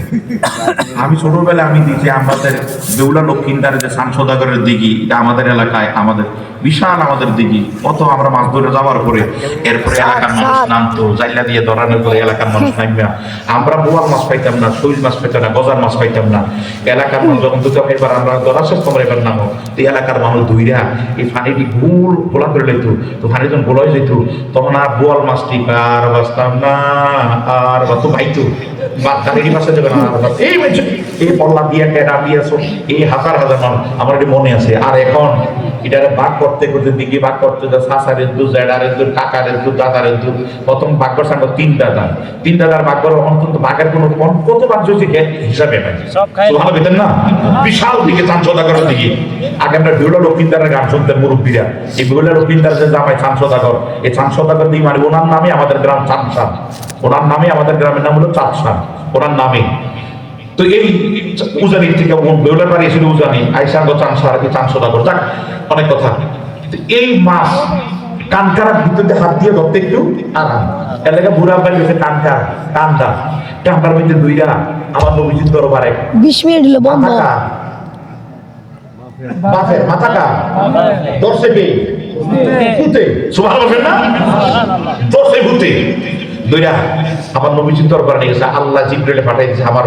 আমি ছোটবেলায় আমি দিয়েছি আমাদের বেউলা লক্ষ্মীন্দারে যে সাংসদাগরের দিঘি এটা আমাদের এলাকায় আমাদের বিশাল আমাদের দিঘি কত আমরা মাছ ধরে যাওয়ার পরে এরপরে এলাকার মানুষ নামতো জাইলা দিয়ে ধরানোর পরে এলাকার মানুষ নামবে আমরা বোয়াল মাছ পাইতাম না শৈল মাছ পাইতাম না গজার মাছ পাইতাম না এলাকার মানুষ যখন দুটো এবার আমরা ধরা শেষ তোমরা এবার নামো তো এলাকার মানুষ ধুইরা এই ফানিটি ভুল খোলা করে লইত তো ফানি যখন গোলা হয়ে যেত তখন আর বোয়াল মাছটি আর বাঁচতাম না আর বা তো ভাইতো দাঁড়িয়ে পাশে যাবে না এই পল্লা দিয়ে টেরা দিয়েছো এই হাজার হাজার মানুষ আমার এটি মনে আছে আর এখন এটারে ভাগ করতে করতে দিকে ভাগ করতে শাশারের দুধ জেডারের দুধ কাকারের দুধ দাদারের দুধ প্রথম ভাগ করছে আমরা তিন দাদার ভাগ করার অন্তত ভাগের কোনো কত ভাগ যদি হিসাবে নাই ভালো পেতেন না বিশাল দিকে চাঞ্চদাগরের দিকে আগে আমরা বেউলা লক্ষ্মীন্দারের গান শুনতেন মুরব্বীরা এই বেউলা লক্ষ্মীন্দার যে জামাই চাঞ্চদাগর এই চাঞ্চদাগর দিকে মানে ওনার নামে আমাদের গ্রাম চাঁদসাদ ওনার নামে আমাদের গ্রামের নাম হলো চাঁদসাদ ওনার নামে তো এই উজানি থেকে বেউলার বাড়ি এসে উজানি আইসাঙ্গ চাঁদসার কি চাঁদসদাগর যাক অনেক কথা এই মাছ কানকারার ভিতরে হাত দিয়ে ধরতে একটু আরাম এলাকা বুড়া বাড়ি গেছে কান্দার মধ্যে দুইটা আমার নবীজির দরবারে 20 মিনিট হলো বন্ধ বাফের মাথাটা দর্শে কে ভূতে সুবহানাল্লাহ না দর্শে ভূতে দুইটা আমার নবীজির দরবারে নিয়ে গেছে আল্লাহ জিবরাইল পাঠাই দিয়েছে আমার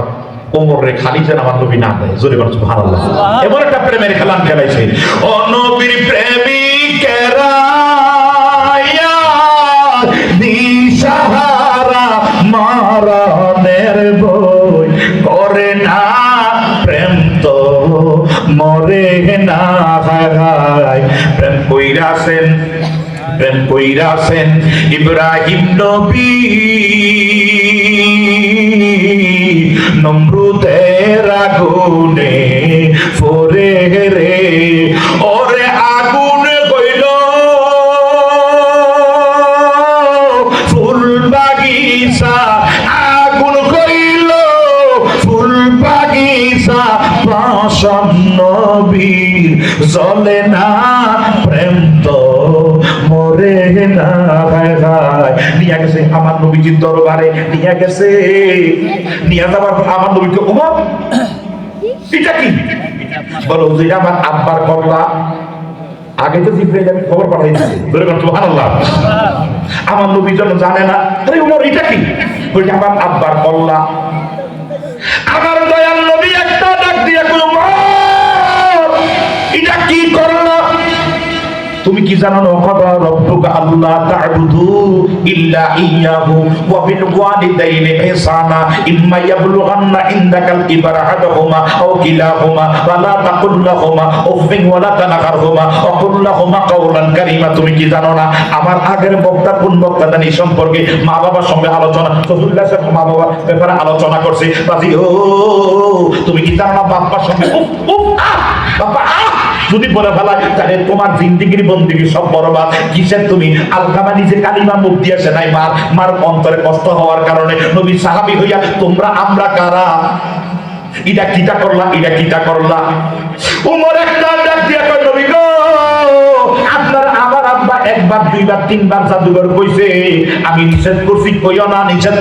ওমরে খালি যেন আমার নবী না দেয় জোরে বলুন সুবহানাল্লাহ এমন একটা প্রেমের খেলান খেলাইছে ও নবীর প্রেমিকেরা দিশাহারা মারণের বই করে না প্রেম তো মরে না প্রেম কইরাছেন ইব্রাহিম নবী নমরুদের আগুনে ফোরে রে ওরে আগুন কইল ফুল বাগিচা আগুন কইল ফুল বাগিচা প্রসন্ন বীর জ্বলে না প্রেম তো মরে না নিয়ে গেছে আমার নবীজির দরবারে নিয়ে গেছে নিয়ে যাবার আমার নবীকে ওমর এটা কি বলো যে আমার আব্বার কল্লা আগে তো জিব্রাইল আমি খবর পাঠাই দিয়েছি বলে সুবহানাল্লাহ আমার নবী যেন জানে না আরে ওমর এটা কি বলছে আমার আব্বার কল্লা আমার দয়াল নবী একটা ডাক দিয়ে কইল এটা কি করলা তুমি কি জানো না কথা রব্বুকা আল্লাহ তা'বুদু ইল্লা ইয়্যাহু ওয়া বিল ওয়ালিদাইনি ইহসানা ইম্মা ইয়াবলুগান্না ইনদাকাল কিবারা আহাদুহুমা আও কিলাহুমা ওয়া লা তাকুল লাহুমা উফিন ওয়া লা তানহারহুমা ওয়া কুল লাহুমা কাওলান কারীমা তুমি কি জানো না আমার আগের বক্তা কোন বক্তা জানি সম্পর্কে মা বাবার সঙ্গে আলোচনা রাসূলুল্লাহ সাল্লাল্লাহু আলাইহি মা বাবার ব্যাপারে আলোচনা করছে বাজি ও তুমি কি জানো না বাবার সঙ্গে বাবা যদি বলে ফেলা তাহলে তোমার জিন্দিগির বন্দিগি সব বরবাদ কিসের তুমি আলকামা নিজে কালিমা মুখ দিয়েছে নাই মার অন্তরে কষ্ট হওয়ার কারণে নবী সাহাবী হইয়া তোমরা আমরা কারা এটা কিটা করলা উমর একটা ডাক দিয়া কই নবী গো আপনার আমার আব্বা একবার দুইবার তিনবার জাদুঘর কইছে আমি নিষেধ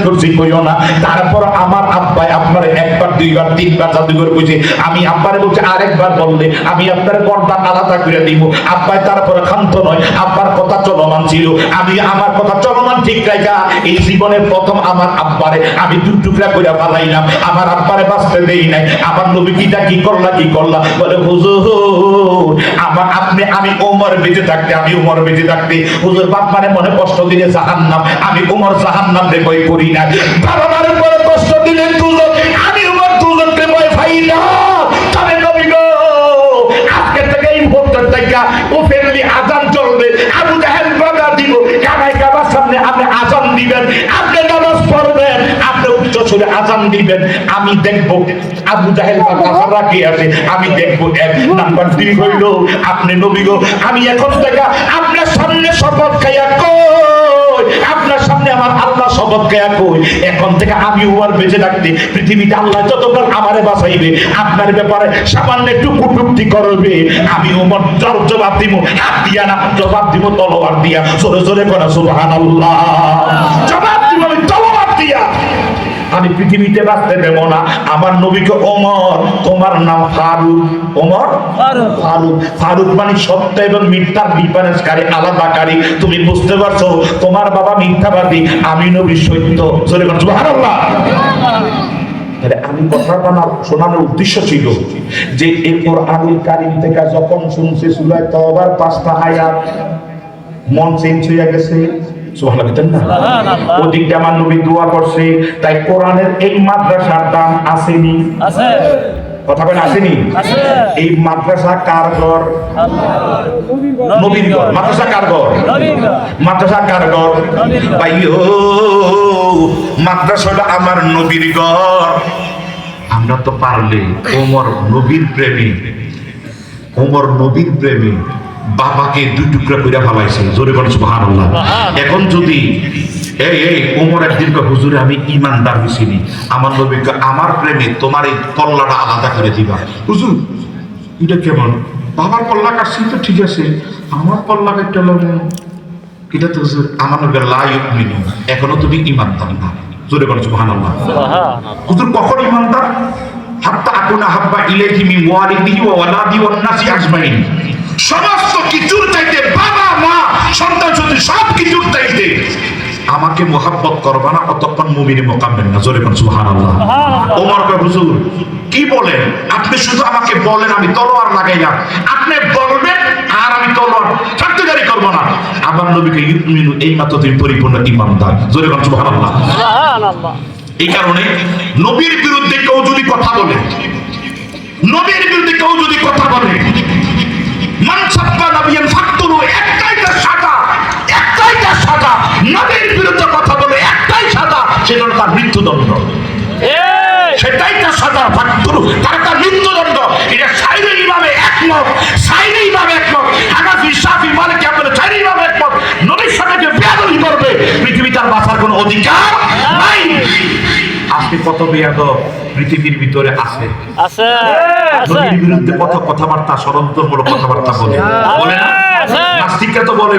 করছি কইও না তারপর আমার আব্বাই আপনার একবার দুইবার তিনবার জাদুঘর কইছে আমি আব্বারে বলছি আরেকবার বললে আমি আপনার গর্দা আলাদা করে দিব আব্বাই তারপরে ক্ষান্ত নয় আব্বার কথা চলমান ছিল আমি আমার কথা চলমান ঠিক রাখা এই জীবনের প্রথম আমার আব্বারে আমি দু টুকরা করে ফালাইলাম আমার আব্বারে বাঁচতে দেই নাই আমার নবী কি করলা বলে হুজুর আমি ওমর বেঁচে থাকতে হুজুর বাপ মানে মনে কষ্ট দিলে জাহান্নাম আমি ওমর জাহান্নাম রে ভয় করি না বাবা মার উপরে কষ্ট দিলে তুলো আমি ওমর তুলোকে ভয় পাই না তবে নবী গো আজকে থেকে এই মুহূর্তের থেকে ওপেনলি আজান চলবে আবু জাহেল বাধা দিব কাবার সামনে আপনি আজান দিবেন আপনি নামাজ পড়বেন আপনি উচ্চ সুরে আজান দিবেন আমি দেখবো আবু জাহেল বা কাফাররা কি আছে আমি দেখবো এক নাম্বার 2 হইল আপনি নবী গো আমি এখন থেকে আপনার সামনে শপথ খাইয়া কই আপনার সামনে আমার আল্লাহ শপথ খেয়া কই, এখন থেকে আমি ওর বেঁচে থাকতে পৃথিবীতে আল্লাহ যতক্ষণ আমারে বাঁচাইবে, আপনার ব্যাপারে সামান্য একটু কটূক্তি করবে, আমি ওমর জবাব দিব, হাত দিয়া না, জবাব দিব তলোয়ার দিয়া। জোরে জোরে করা সুবহানাল্লাহ। জবাব দিব আমি তলোয়ার দিয়া। আমি পৃথিবীতে বাঁচতে দেব না। আমার নবীকে ওমর, তোমার নাম ফারুক। ওমর ফারুক। ফারুক মানে সত্য এবং মিথ্যার ডিফারেন্সকারী, আলাদাকারী। তুমি বুঝতে পারছো? তোমার বাবা মিথ্যাবাদী, আমি নবী সত্য। জোরে বলো সুবহানাল্লাহ। আমি কথাটা না শোনানোর উদ্দেশ্য ছিল যে এই কোরআনুল কারীম থেকে যখন শুনছে সূরা তাওবার 5টা আয়াত, মন চেঞ্জ হয়ে গেছে। ওদিকটা আমার নবী দোয়া করছে, তাই কোরআনের এই মাদ্রাসার দাম আসেনি? কথা বলে আসেনি? এই মাদ্রাসা কার ঘর? নবীর ঘর। মাদ্রাসা কার ঘর? মাদ্রাসা কার ঘর? ভাইও, মাদ্রাসাটা আমার নবীর ঘর। আমরা তো পারলে ওমর নবীর প্রেমী, ওমর নবীর প্রেমী বাবাকে দুই টুকরা করে ভাবাইছে। জোরে বলো সুবহানাল্লাহ। এখন যদি এই ওমর একদিন হুজুরে আমি ইমানদার হইছিনি, আমার নবীকে আমার প্রেমে তোমার এই কল্লাটা আলাদা করে দিবা। হুজুর এটা কেমন? বাবার কল্লা কাটছি তো ঠিক আছে, আমার কল্লা কাটতে এটা তো হুজুর আমার নবী লা ইউমিনু, এখনো তুমি ইমানদার না। জোরে বলো সুবহানাল্লাহ। হুজুর কখন ইমানদার? হাত্তা আকুনা হাব্বা ইলাইহি মিন ওয়ালিদিহি ওয়া ওয়ালাদি ওয়ান নাসি আজমাইন। সমস্ত কিছুর চাইতে, বাবা মা সন্তান সন্ততি সব কিছুর চাইতে আমাকে মোহাব্বত করবা না, অতক্ষণ মুমিনে মোকাম্মেল না। জোরে বলেন সুবহানাল্লাহ। ওমর কয় হুজুর কি বলেন? আপনি শুধু আমাকে বলেন, আমি তলোয়ার লাগাইলাম, আপনি বলবেন আর আমি তলোয়ার শক্তিদারি করব না। আমার নবীকে ইউমিনু, এই মাত্র তুমি পরিপূর্ণ ঈমানদার। জোরে বলেন সুবহানাল্লাহ। সুবহানাল্লাহ। এই কারণে নবীর বিরুদ্ধে কেউ যদি কথা বলে, নবীর বিরুদ্ধে কেউ যদি কথা বলে, মানসাব্বা নবিয়ান ফাকতুলু, একটাই সাজা, একটাই সাজা। নবীর বিরুদ্ধে কথা বলে একটাই সাজা, সেটা হলো তার মৃত্যুদণ্ড। সেটাই তার সাজা, ফাকতুলু, তার মৃত্যুদণ্ড। এটা সাইরে ইমামে একমত, সাইরে ইমামে একমত, হানাফি শাফি মালিকি হাম্বলি সাইরে ইমামে একমত। নবীর সাথে যে বেয়াদবি করবে, পৃথিবী তার বাঁচার কোনো অধিকার নাই। আজকে কত বেয়াদব পৃথিবীর ভিতরে আছে। নবীর বিরুদ্ধে কত কথাবার্তা, ষড়যন্ত্রমূলক কথাবার্তা বলে না? নাস্তিকরা তো বলে